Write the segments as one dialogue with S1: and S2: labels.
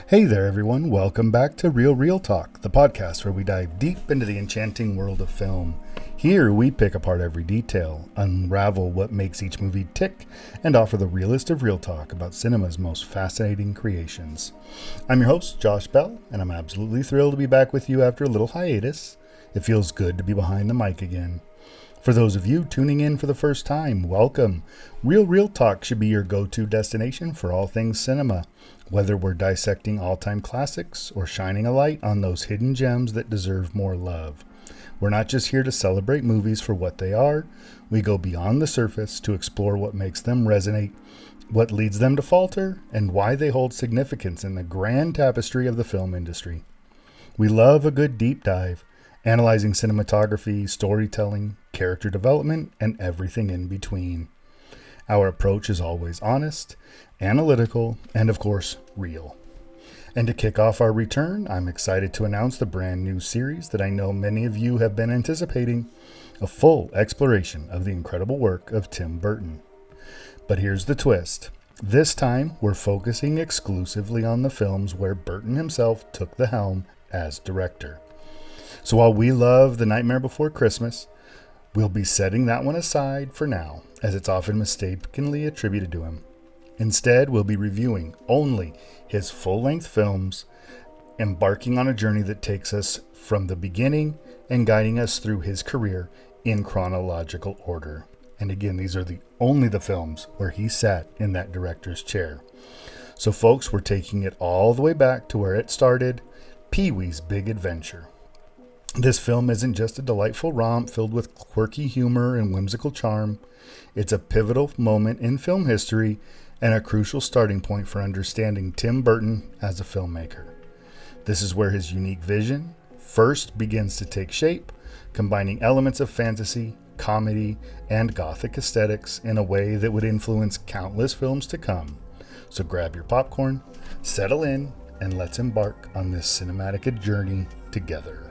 S1: Hey there, everyone. Welcome back to Real Talk, the podcast where we dive deep into the enchanting world of film. Here, we pick apart every detail, unravel what makes each movie tick, and offer the realest of real talk about cinema's most fascinating creations. I'm your host, Josh Bell, and I'm absolutely thrilled to be back with you after a little hiatus. It feels good to be behind the mic again. For those of you tuning in for the first time, welcome. Real Talk should be your go-to destination for all things cinema, whether we're dissecting all-time classics or shining a light on those hidden gems that deserve more love. We're not just here to celebrate movies for what they are. We go beyond the surface to explore what makes them resonate, what leads them to falter, and why they hold significance in the grand tapestry of the film industry. We love a good deep dive, analyzing cinematography, storytelling, character development, and everything in between. Our approach is always honest, analytical, and of course, real. And to kick off our return, I'm excited to announce the brand new series that I know many of you have been anticipating, a full exploration of the incredible work of Tim Burton. But here's the twist. This time, we're focusing exclusively on the films where Burton himself took the helm as director. So while we love The Nightmare Before Christmas, we'll be setting that one aside for now, as it's often mistakenly attributed to him. Instead, we'll be reviewing only his full-length films, embarking on a journey that takes us from the beginning and guiding us through his career in chronological order. And again, these are only the films where he sat in that director's chair. So folks, we're taking it all the way back to where it started, Pee-wee's Big Adventure. This film isn't just a delightful romp filled with quirky humor and whimsical charm. It's a pivotal moment in film history and a crucial starting point for understanding Tim Burton as a filmmaker. This is where his unique vision first begins to take shape, combining elements of fantasy, comedy, and gothic aesthetics in a way that would influence countless films to come. So grab your popcorn, settle in, and let's embark on this cinematic journey together.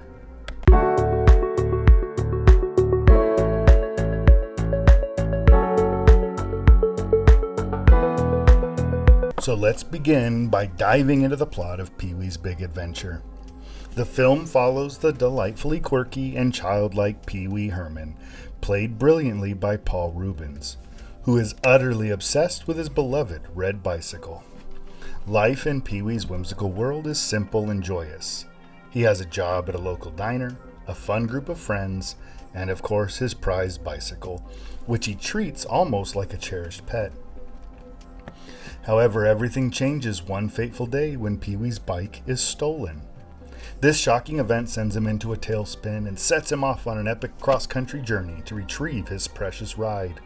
S1: So let's begin by diving into the plot of Pee-wee's Big Adventure. The film follows the delightfully quirky and childlike Pee-wee Herman, played brilliantly by Paul Reubens, who is utterly obsessed with his beloved red bicycle. Life in Pee-wee's whimsical world is simple and joyous. He has a job at a local diner, a fun group of friends, and of course his prized bicycle, which he treats almost like a cherished pet. However, everything changes one fateful day when Pee-wee's bike is stolen. This shocking event sends him into a tailspin and sets him off on an epic cross-country journey to retrieve his precious ride.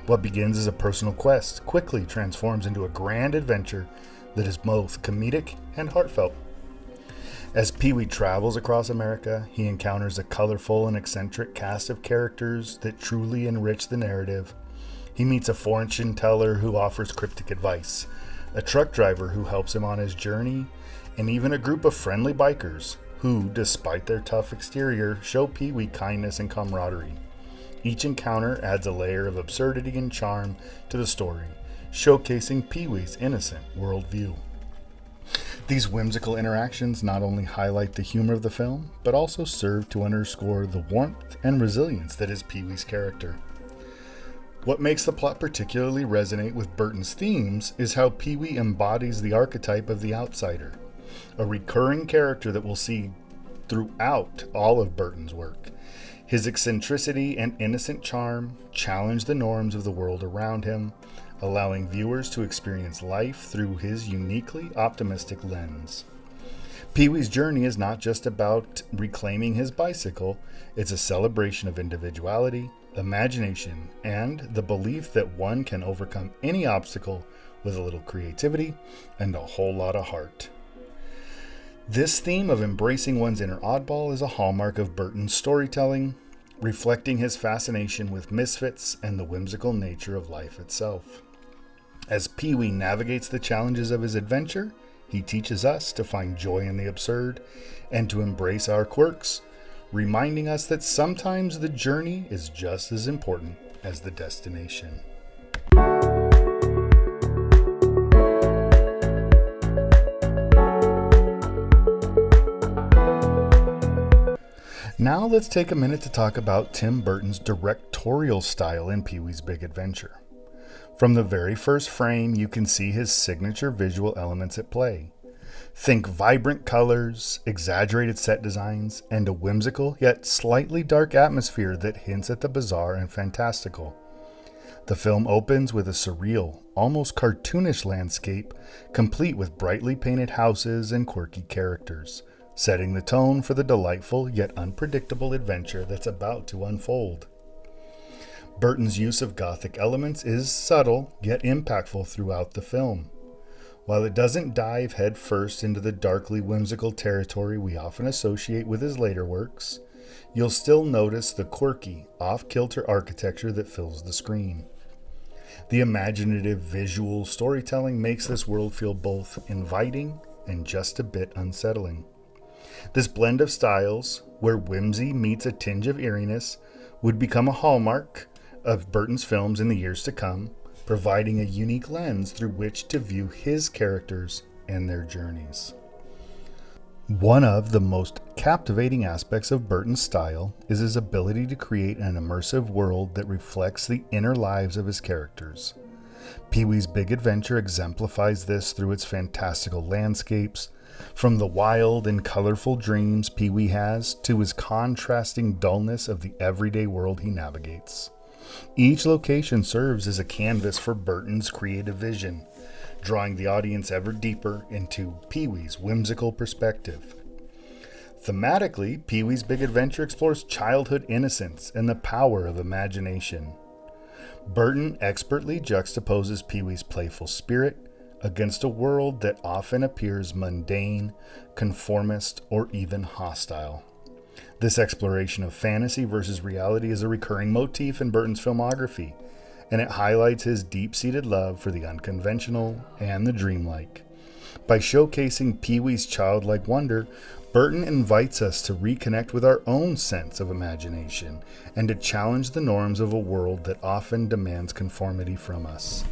S1: What begins as a personal quest quickly transforms into a grand adventure that is both comedic and heartfelt. As Pee-wee travels across America, he encounters a colorful and eccentric cast of characters that truly enrich the narrative. He meets a fortune teller who offers cryptic advice, a truck driver who helps him on his journey, and even a group of friendly bikers who, despite their tough exterior, show Pee-wee kindness and camaraderie. Each encounter adds a layer of absurdity and charm to the story, showcasing Pee-wee's innocent worldview. These whimsical interactions not only highlight the humor of the film, but also serve to underscore the warmth and resilience that is Pee-wee's character. What makes the plot particularly resonate with Burton's themes is how Pee-wee embodies the archetype of the outsider, a recurring character that we'll see throughout all of Burton's work. His eccentricity and innocent charm challenge the norms of the world around him, allowing viewers to experience life through his uniquely optimistic lens. Pee-wee's journey is not just about reclaiming his bicycle, it's a celebration of individuality, imagination, and the belief that one can overcome any obstacle with a little creativity and a whole lot of heart. This theme of embracing one's inner oddball is a hallmark of Burton's storytelling, reflecting his fascination with misfits and the whimsical nature of life itself. As Pee-wee navigates the challenges of his adventure, he teaches us to find joy in the absurd and to embrace our quirks, reminding us that sometimes the journey is just as important as the destination. Now let's take a minute to talk about Tim Burton's directorial style in Pee-wee's Big Adventure. From the very first frame, you can see his signature visual elements at play. Think vibrant colors, exaggerated set designs, and a whimsical yet slightly dark atmosphere that hints at the bizarre and fantastical. The film opens with a surreal, almost cartoonish landscape, complete with brightly painted houses and quirky characters, setting the tone for the delightful yet unpredictable adventure that's about to unfold. Burton's use of Gothic elements is subtle yet impactful throughout the film. While it doesn't dive headfirst into the darkly whimsical territory we often associate with his later works, you'll still notice the quirky, off-kilter architecture that fills the screen. The imaginative visual storytelling makes this world feel both inviting and just a bit unsettling. This blend of styles, where whimsy meets a tinge of eeriness, would become a hallmark of Burton's films in the years to come, providing a unique lens through which to view his characters and their journeys. One of the most captivating aspects of Burton's style is his ability to create an immersive world that reflects the inner lives of his characters. Pee-wee's Big Adventure exemplifies this through its fantastical landscapes, from the wild and colorful dreams Pee-wee has to his contrasting dullness of the everyday world he navigates. Each location serves as a canvas for Burton's creative vision, drawing the audience ever deeper into Pee-wee's whimsical perspective. Thematically, Pee-wee's Big Adventure explores childhood innocence and the power of imagination. Burton expertly juxtaposes Pee-wee's playful spirit against a world that often appears mundane, conformist, or even hostile. This exploration of fantasy versus reality is a recurring motif in Burton's filmography, and it highlights his deep-seated love for the unconventional and the dreamlike. By showcasing Pee-wee's childlike wonder, Burton invites us to reconnect with our own sense of imagination and to challenge the norms of a world that often demands conformity from us.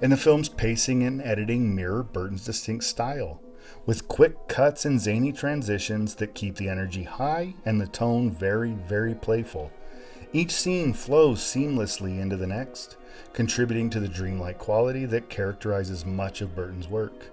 S1: And the film's pacing and editing mirror Burton's distinct style, with quick cuts and zany transitions that keep the energy high and the tone very, very playful. Each scene flows seamlessly into the next, contributing to the dreamlike quality that characterizes much of Burton's work.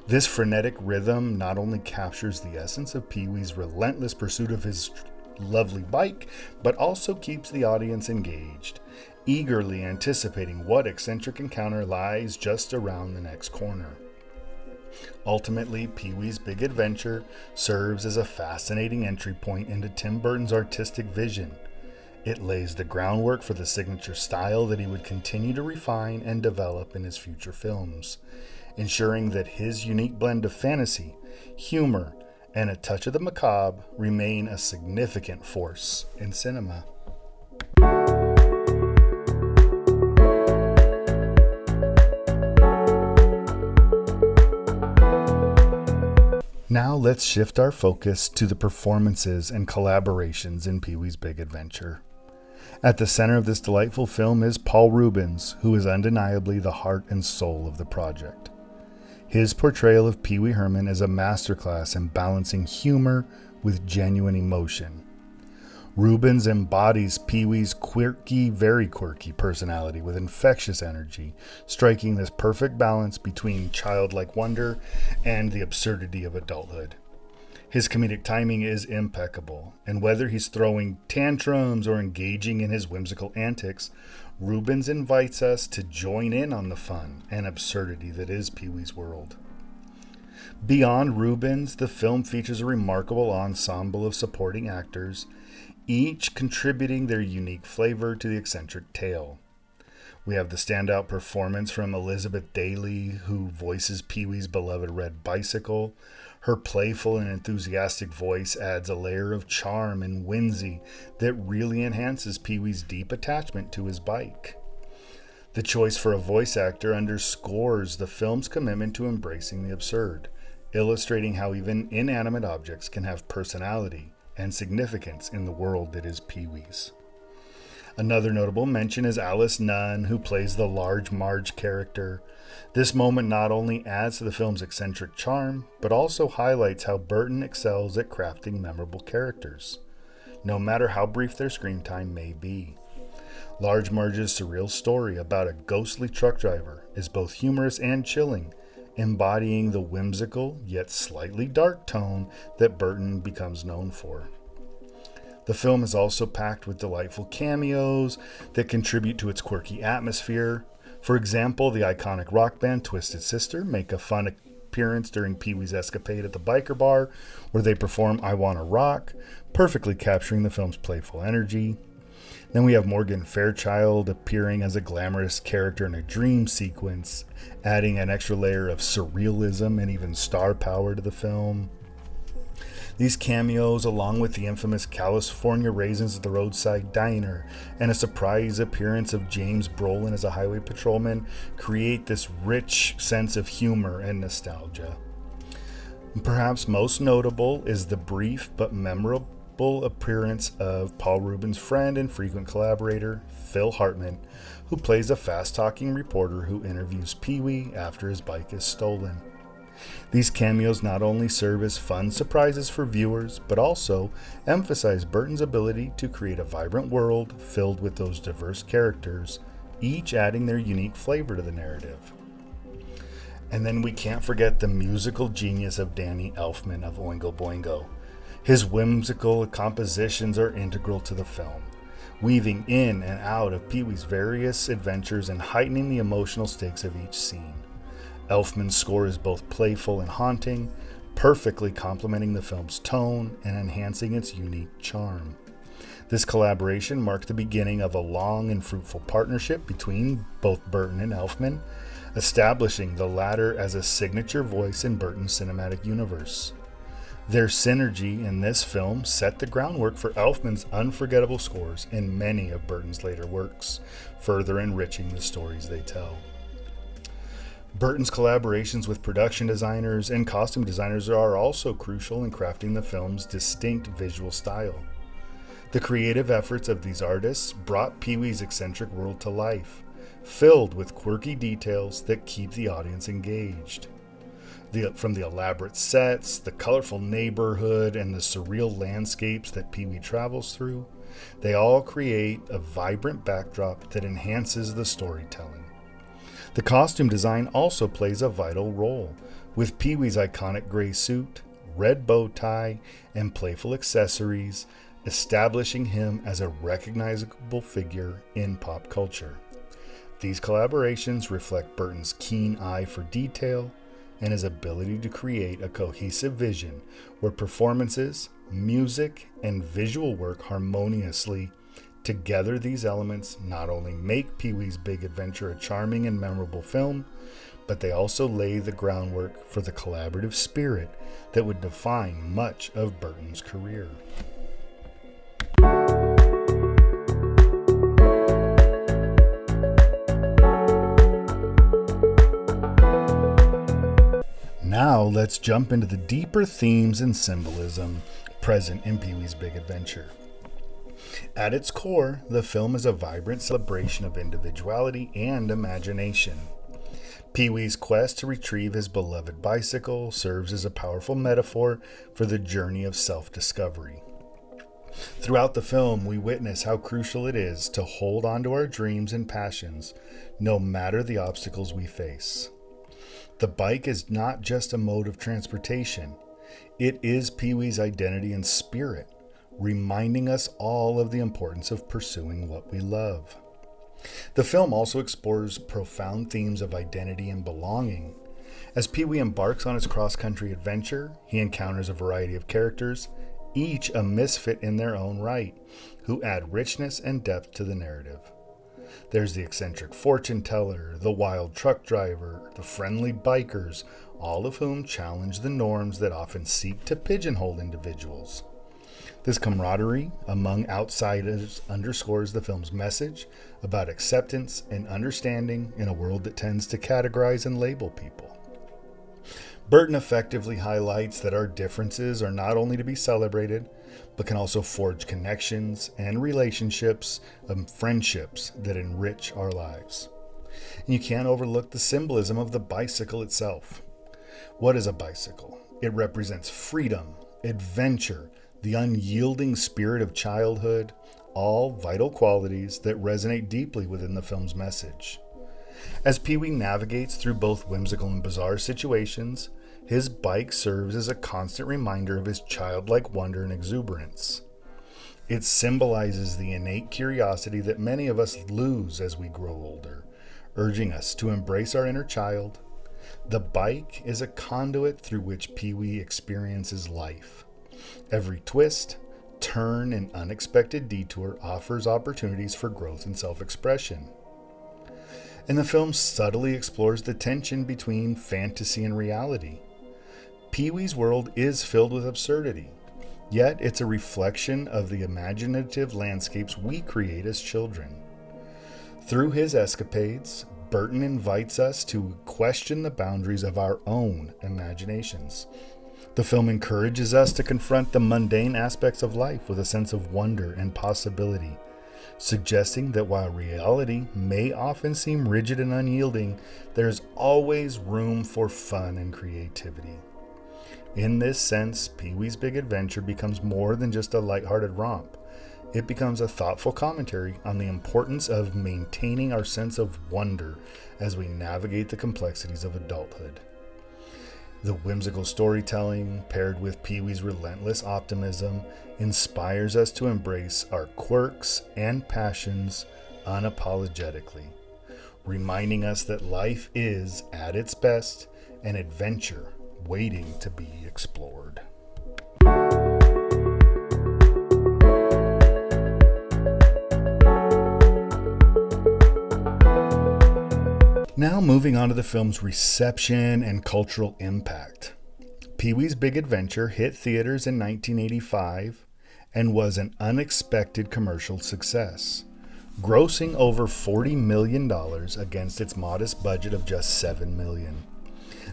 S1: This frenetic rhythm not only captures the essence of Pee-wee's relentless pursuit of his lovely bike, but also keeps the audience engaged, eagerly anticipating what eccentric encounter lies just around the next corner. Ultimately, Pee-wee's Big Adventure serves as a fascinating entry point into Tim Burton's artistic vision. It lays the groundwork for the signature style that he would continue to refine and develop in his future films, ensuring that his unique blend of fantasy, humor, and a touch of the macabre remain a significant force in cinema. Now let's shift our focus to the performances and collaborations in Pee-wee's Big Adventure. At the center of this delightful film is Paul Reubens, who is undeniably the heart and soul of the project. His portrayal of Pee-wee Herman is a masterclass in balancing humor with genuine emotion. Reubens embodies Pee-wee's quirky, very quirky personality with infectious energy, striking this perfect balance between childlike wonder and the absurdity of adulthood. His comedic timing is impeccable, and whether he's throwing tantrums or engaging in his whimsical antics, Reubens invites us to join in on the fun and absurdity that is Pee-wee's world. Beyond Reubens, the film features a remarkable ensemble of supporting actors, each contributing their unique flavor to the eccentric tale. We have the standout performance from Elizabeth Daily, who voices Pee-wee's beloved red bicycle. Her playful and enthusiastic voice adds a layer of charm and whimsy that really enhances Pee-wee's deep attachment to his bike. The choice for a voice actor underscores the film's commitment to embracing the absurd, illustrating how even inanimate objects can have personality and significance in the world that is Pee-wee's. Another notable mention is Alice Nunn, who plays the Large Marge character. This moment not only adds to the film's eccentric charm, but also highlights how Burton excels at crafting memorable characters, no matter how brief their screen time may be. Large Marge's surreal story about a ghostly truck driver is both humorous and chilling, embodying the whimsical yet slightly dark tone that Burton becomes known for. The film is also packed with delightful cameos that contribute to its quirky atmosphere. For example, the iconic rock band Twisted Sister make a fun appearance during Pee-wee's escapade at the biker bar, where they perform I Wanna Rock, perfectly capturing the film's playful energy. Then we have Morgan Fairchild appearing as a glamorous character in a dream sequence, adding an extra layer of surrealism and even star power to the film. These cameos, along with the infamous California Raisins at the Roadside Diner and a surprise appearance of James Brolin as a highway patrolman, create this rich sense of humor and nostalgia. Perhaps most notable is the brief but memorable appearance of Paul Reubens' friend and frequent collaborator, Phil Hartman, who plays a fast-talking reporter who interviews Pee-wee after his bike is stolen. These cameos not only serve as fun surprises for viewers, but also emphasize Burton's ability to create a vibrant world filled with those diverse characters, each adding their unique flavor to the narrative. And then we can't forget the musical genius of Danny Elfman of Oingo Boingo. His whimsical compositions are integral to the film, weaving in and out of Pee-wee's various adventures and heightening the emotional stakes of each scene. Elfman's score is both playful and haunting, perfectly complementing the film's tone and enhancing its unique charm. This collaboration marked the beginning of a long and fruitful partnership between both Burton and Elfman, establishing the latter as a signature voice in Burton's cinematic universe. Their synergy in this film set the groundwork for Elfman's unforgettable scores in many of Burton's later works, further enriching the stories they tell. Burton's collaborations with production designers and costume designers are also crucial in crafting the film's distinct visual style. The creative efforts of these artists brought Pee-wee's eccentric world to life, filled with quirky details that keep the audience engaged. From the elaborate sets, the colorful neighborhood, and the surreal landscapes that Pee-wee travels through, they all create a vibrant backdrop that enhances the storytelling. The costume design also plays a vital role, with Pee-wee's iconic gray suit, red bow tie, and playful accessories, establishing him as a recognizable figure in pop culture. These collaborations reflect Burton's keen eye for detail and his ability to create a cohesive vision where performances, music, and visual work harmoniously. Together, these elements not only make Pee-wee's Big Adventure a charming and memorable film, but they also lay the groundwork for the collaborative spirit that would define much of Burton's career. Now let's jump into the deeper themes and symbolism present in Pee-wee's Big Adventure. At its core, the film is a vibrant celebration of individuality and imagination. Pee-wee's quest to retrieve his beloved bicycle serves as a powerful metaphor for the journey of self-discovery. Throughout the film, we witness how crucial it is to hold on to our dreams and passions, no matter the obstacles we face. The bike is not just a mode of transportation. It is Pee-wee's identity and spirit, reminding us all of the importance of pursuing what we love. The film also explores profound themes of identity and belonging. As Pee-wee embarks on his cross-country adventure, he encounters a variety of characters, each a misfit in their own right, who add richness and depth to the narrative. There's the eccentric fortune teller, the wild truck driver, the friendly bikers, all of whom challenge the norms that often seek to pigeonhole individuals. This camaraderie among outsiders underscores the film's message about acceptance and understanding in a world that tends to categorize and label people. Burton effectively highlights that our differences are not only to be celebrated, but can also forge connections and relationships and friendships that enrich our lives. And you can't overlook the symbolism of the bicycle itself. What is a bicycle? It represents freedom, adventure, the unyielding spirit of childhood, all vital qualities that resonate deeply within the film's message. As Pee-wee navigates through both whimsical and bizarre situations, his bike serves as a constant reminder of his childlike wonder and exuberance. It symbolizes the innate curiosity that many of us lose as we grow older, urging us to embrace our inner child. The bike is a conduit through which Pee-wee experiences life. Every twist, turn, and unexpected detour offers opportunities for growth and self-expression. And the film subtly explores the tension between fantasy and reality. Pee-wee's world is filled with absurdity, yet it's a reflection of the imaginative landscapes we create as children. Through his escapades, Burton invites us to question the boundaries of our own imaginations. The film encourages us to confront the mundane aspects of life with a sense of wonder and possibility, suggesting that while reality may often seem rigid and unyielding, there is always room for fun and creativity. In this sense, Pee-wee's Big Adventure becomes more than just a lighthearted romp. It becomes a thoughtful commentary on the importance of maintaining our sense of wonder as we navigate the complexities of adulthood. The whimsical storytelling, paired with Pee-wee's relentless optimism, inspires us to embrace our quirks and passions unapologetically, reminding us that life is, at its best, an adventure waiting to be explored. Now moving on to the film's reception and cultural impact. Pee-wee's Big Adventure hit theaters in 1985 and was an unexpected commercial success, grossing over $40 million against its modest budget of just $7 million.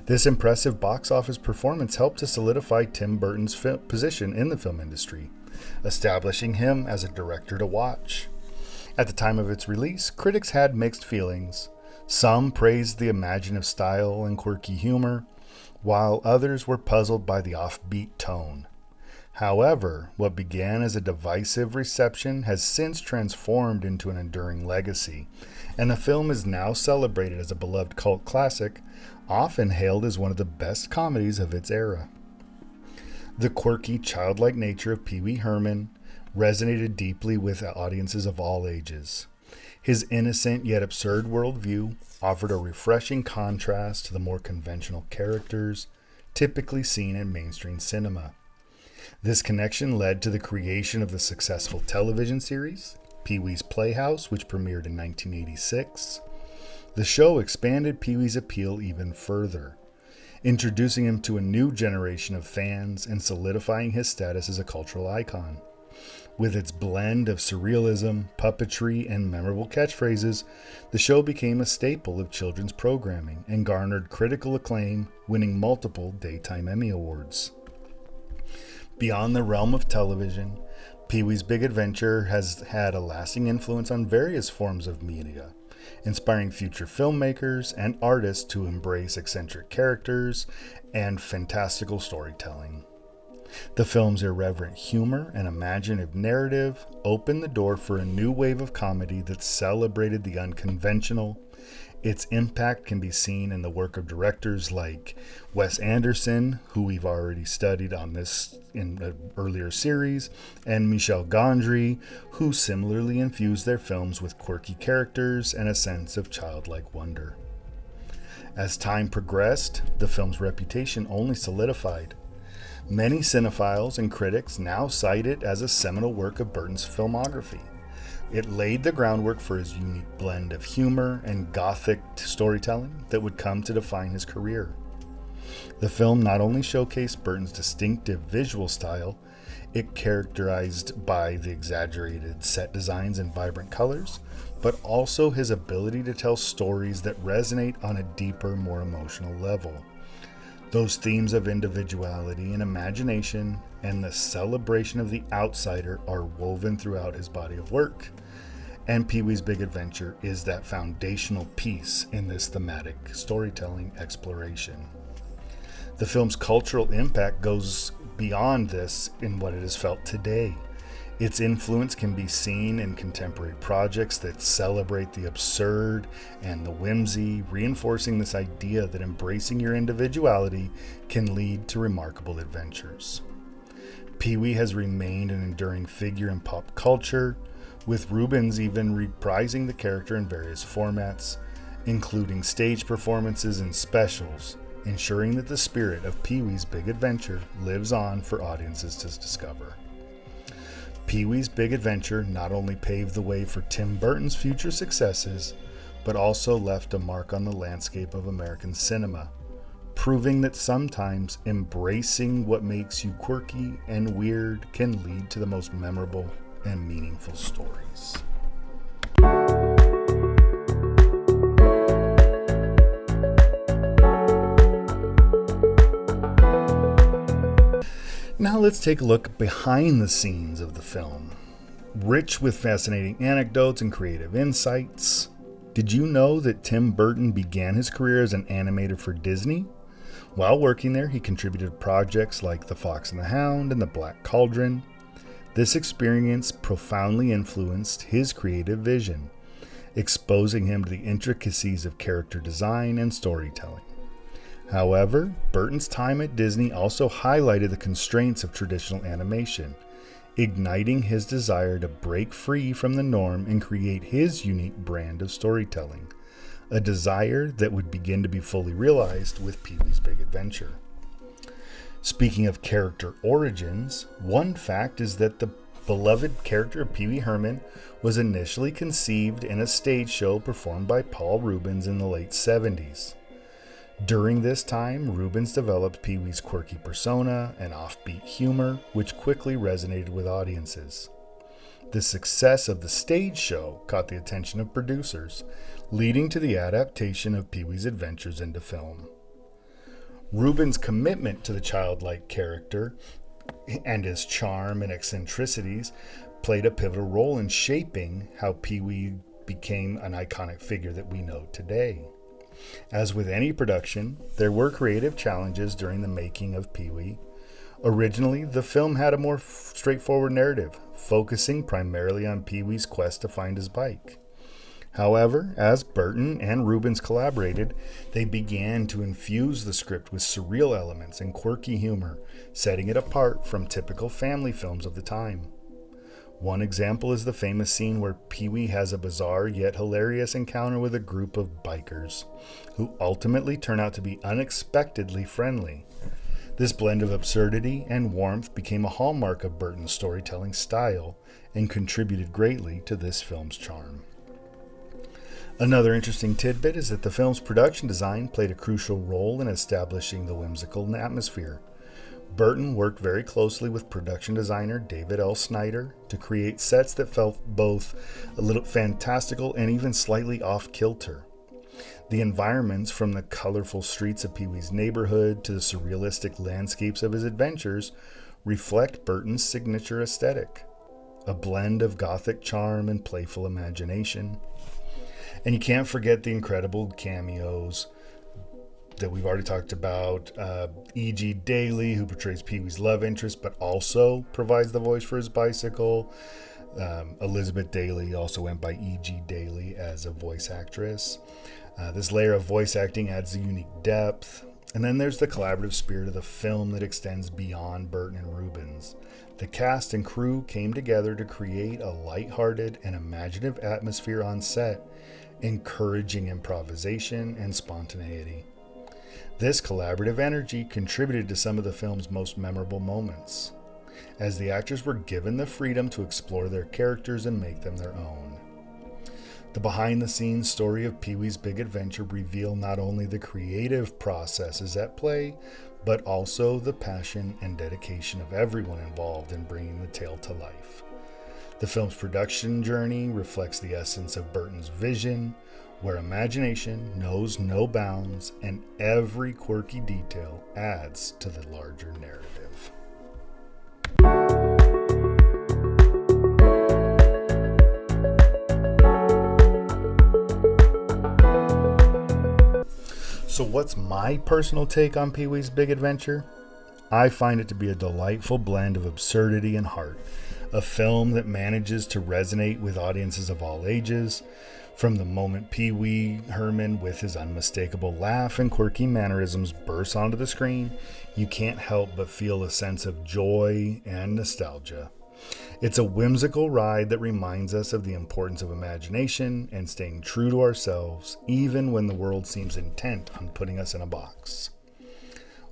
S1: This impressive box office performance helped to solidify Tim Burton's position in the film industry, establishing him as a director to watch. At the time of its release, critics had mixed feelings. Some praised the imaginative style and quirky humor, while others were puzzled by the offbeat tone. However, what began as a divisive reception has since transformed into an enduring legacy, and the film is now celebrated as a beloved cult classic, often hailed as one of the best comedies of its era. The quirky, childlike nature of Pee-wee Herman resonated deeply with audiences of all ages. His innocent yet absurd worldview offered a refreshing contrast to the more conventional characters typically seen in mainstream cinema. This connection led to the creation of the successful television series, Pee-wee's Playhouse, which premiered in 1986. The show expanded Pee-wee's appeal even further, introducing him to a new generation of fans and solidifying his status as a cultural icon. With its blend of surrealism, puppetry, and memorable catchphrases, the show became a staple of children's programming and garnered critical acclaim, winning multiple Daytime Emmy Awards. Beyond the realm of television, Pee-wee's Big Adventure has had a lasting influence on various forms of media, inspiring future filmmakers and artists to embrace eccentric characters and fantastical storytelling. The film's irreverent humor and imaginative narrative opened the door for a new wave of comedy that celebrated the unconventional. Its impact can be seen in the work of directors like Wes Anderson, who we've already studied on this in an earlier series, and Michel Gondry, who similarly infused their films with quirky characters and a sense of childlike wonder. As time progressed, the film's reputation only solidified. Many cinephiles and critics now cite it as a seminal work of Burton's filmography. It laid the groundwork for his unique blend of humor and gothic storytelling that would come to define his career. The film not only showcased Burton's distinctive visual style, it characterized by the exaggerated set designs and vibrant colors, but also his ability to tell stories that resonate on a deeper, more emotional level. Those themes of individuality and imagination and the celebration of the outsider are woven throughout his body of work. And Pee-wee's Big Adventure is that foundational piece in this thematic storytelling exploration. The film's cultural impact goes beyond this in what it is felt today. Its influence can be seen in contemporary projects that celebrate the absurd and the whimsy, reinforcing this idea that embracing your individuality can lead to remarkable adventures. Pee-wee has remained an enduring figure in pop culture, with Reubens even reprising the character in various formats, including stage performances and specials, ensuring that the spirit of Pee-wee's Big Adventure lives on for audiences to discover. Pee-wee's Big Adventure not only paved the way for Tim Burton's future successes, but also left a mark on the landscape of American cinema, proving that sometimes embracing what makes you quirky and weird can lead to the most memorable and meaningful stories. Now let's take a look behind the scenes of the film. Rich with fascinating anecdotes and creative insights. Did you know that Tim Burton began his career as an animator for Disney? While working there, he contributed to projects like The Fox and the Hound and The Black Cauldron. This experience profoundly influenced his creative vision, exposing him to the intricacies of character design and storytelling. However, Burton's time at Disney also highlighted the constraints of traditional animation, igniting his desire to break free from the norm and create his unique brand of storytelling, a desire that would begin to be fully realized with Pee-wee's Big Adventure. Speaking of character origins, one fact is that the beloved character of Pee-wee Herman was initially conceived in a stage show performed by Paul Reubens in the late 70s. During this time, Reubens developed Pee-wee's quirky persona and offbeat humor, which quickly resonated with audiences. The success of the stage show caught the attention of producers, leading to the adaptation of Pee-wee's adventures into film. Reubens' commitment to the childlike character and his charm and eccentricities played a pivotal role in shaping how Pee-wee became an iconic figure that we know today. As with any production, there were creative challenges during the making of Pee-wee. Originally, the film had a more straightforward narrative, focusing primarily on Pee-wee's quest to find his bike. However, as Burton and Reubens collaborated, they began to infuse the script with surreal elements and quirky humor, setting it apart from typical family films of the time. One example is the famous scene where Pee-wee has a bizarre yet hilarious encounter with a group of bikers, who ultimately turn out to be unexpectedly friendly. This blend of absurdity and warmth became a hallmark of Burton's storytelling style and contributed greatly to this film's charm. Another interesting tidbit is that the film's production design played a crucial role in establishing the whimsical atmosphere. Burton worked very closely with production designer David L. Snyder to create sets that felt both a little fantastical and even slightly off-kilter. The environments, from the colorful streets of Pee-wee's neighborhood to the surrealistic landscapes of his adventures, reflect Burton's signature aesthetic, a blend of gothic charm and playful imagination. And you can't forget the incredible cameos that we've already talked about. E.G. Daily, who portrays Pee-wee's love interest, but also provides the voice for his bicycle. Elizabeth Daily also went by E.G. Daily as a voice actress. This layer of voice acting adds a unique depth. And then there's the collaborative spirit of the film that extends beyond Burton and Reubens. The cast and crew came together to create a lighthearted and imaginative atmosphere on set, encouraging improvisation and spontaneity. This collaborative energy contributed to some of the film's most memorable moments, as the actors were given the freedom to explore their characters and make them their own. The behind-the-scenes story of Pee-wee's Big Adventure revealed not only the creative processes at play, but also the passion and dedication of everyone involved in bringing the tale to life. The film's production journey reflects the essence of Burton's vision, where imagination knows no bounds and every quirky detail adds to the larger narrative. So what's my personal take on Pee-wee's Big Adventure? I find it to be a delightful blend of absurdity and heart, a film that manages to resonate with audiences of all ages. From the moment Pee-wee Herman, with his unmistakable laugh and quirky mannerisms, bursts onto the screen, you can't help but feel a sense of joy and nostalgia. It's a whimsical ride that reminds us of the importance of imagination and staying true to ourselves, even when the world seems intent on putting us in a box.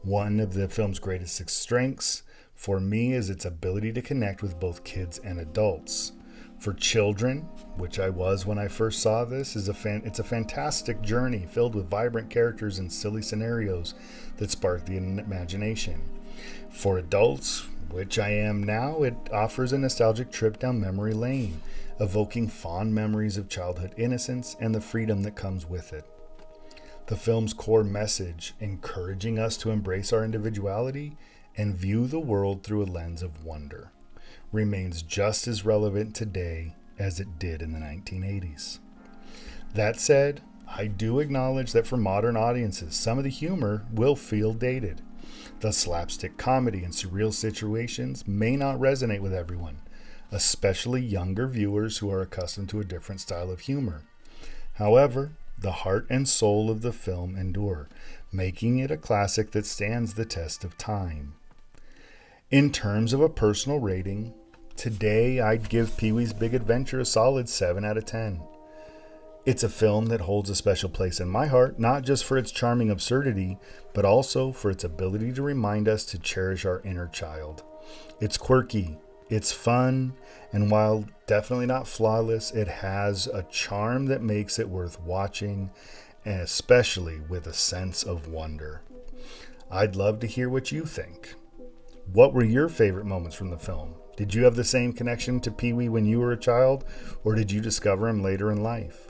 S1: One of the film's greatest strengths, for me, is its ability to connect with both kids and adults. For children, which I was when I first saw this, it's a fantastic journey filled with vibrant characters and silly scenarios that spark the imagination. For adults, which I am now, it offers a nostalgic trip down memory lane, evoking fond memories of childhood innocence and the freedom that comes with it. The film's core message, encouraging us to embrace our individuality and view the world through a lens of wonder, remains just as relevant today as it did in the 1980s. That said, I do acknowledge that for modern audiences, some of the humor will feel dated. The slapstick comedy and surreal situations may not resonate with everyone, especially younger viewers who are accustomed to a different style of humor. However, the heart and soul of the film endure, making it a classic that stands the test of time. In terms of a personal rating, today I'd give Pee-wee's Big Adventure a solid 7 out of 10. It's a film that holds a special place in my heart, not just for its charming absurdity, but also for its ability to remind us to cherish our inner child. It's quirky, it's fun, and while definitely not flawless, it has a charm that makes it worth watching, and especially with a sense of wonder. I'd love to hear what you think. What were your favorite moments from the film? Did you have the same connection to Pee-wee when you were a child, or did you discover him later in life?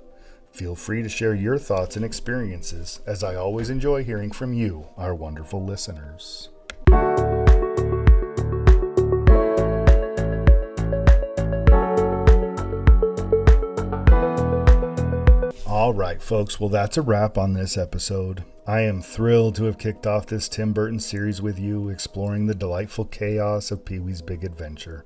S1: Feel free to share your thoughts and experiences, as I always enjoy hearing from you, our wonderful listeners. All right, folks. Well, that's a wrap on this episode. I am thrilled to have kicked off this Tim Burton series with you, exploring the delightful chaos of Pee-wee's Big Adventure.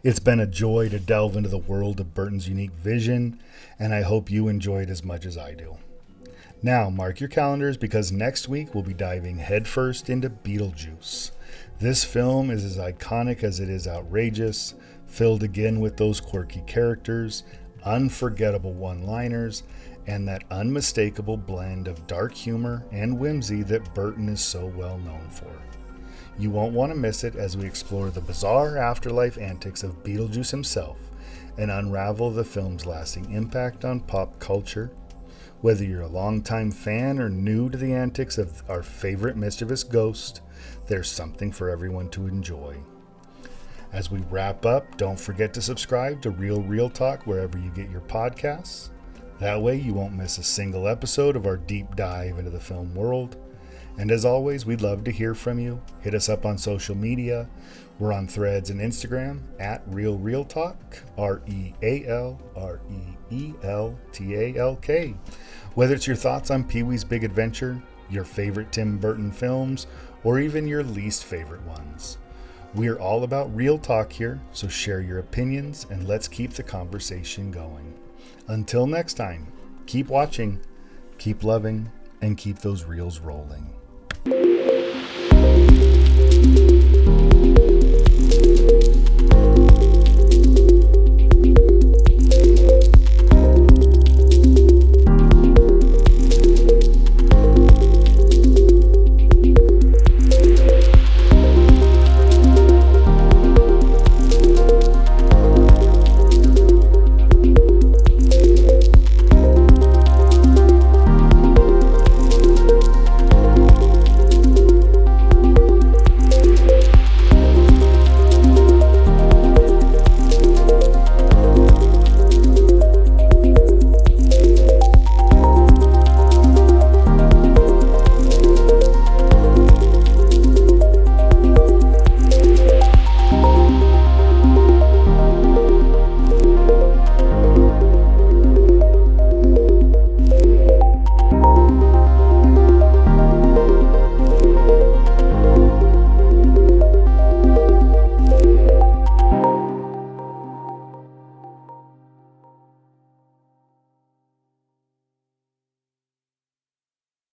S1: It's been a joy to delve into the world of Burton's unique vision, and I hope you enjoy it as much as I do. Now, mark your calendars, because next week we'll be diving headfirst into Beetlejuice. This film is as iconic as it is outrageous, filled again with those quirky characters, unforgettable one-liners, and that unmistakable blend of dark humor and whimsy that Burton is so well known for. You won't want to miss it as we explore the bizarre afterlife antics of Beetlejuice himself and unravel the film's lasting impact on pop culture. Whether you're a longtime fan or new to the antics of our favorite mischievous ghost, there's something for everyone to enjoy. As we wrap up, don't forget to subscribe to Real Talk wherever you get your podcasts. That way you won't miss a single episode of our deep dive into the film world. And as always, we'd love to hear from you. Hit us up on social media. We're on Threads and Instagram at Real Talk, RealReelTalk. Whether it's your thoughts on Pee-wee's Big Adventure, your favorite Tim Burton films, or even your least favorite ones. We're all about real talk here, so share your opinions and let's keep the conversation going. Until next time, keep watching, keep loving, and keep those reels rolling.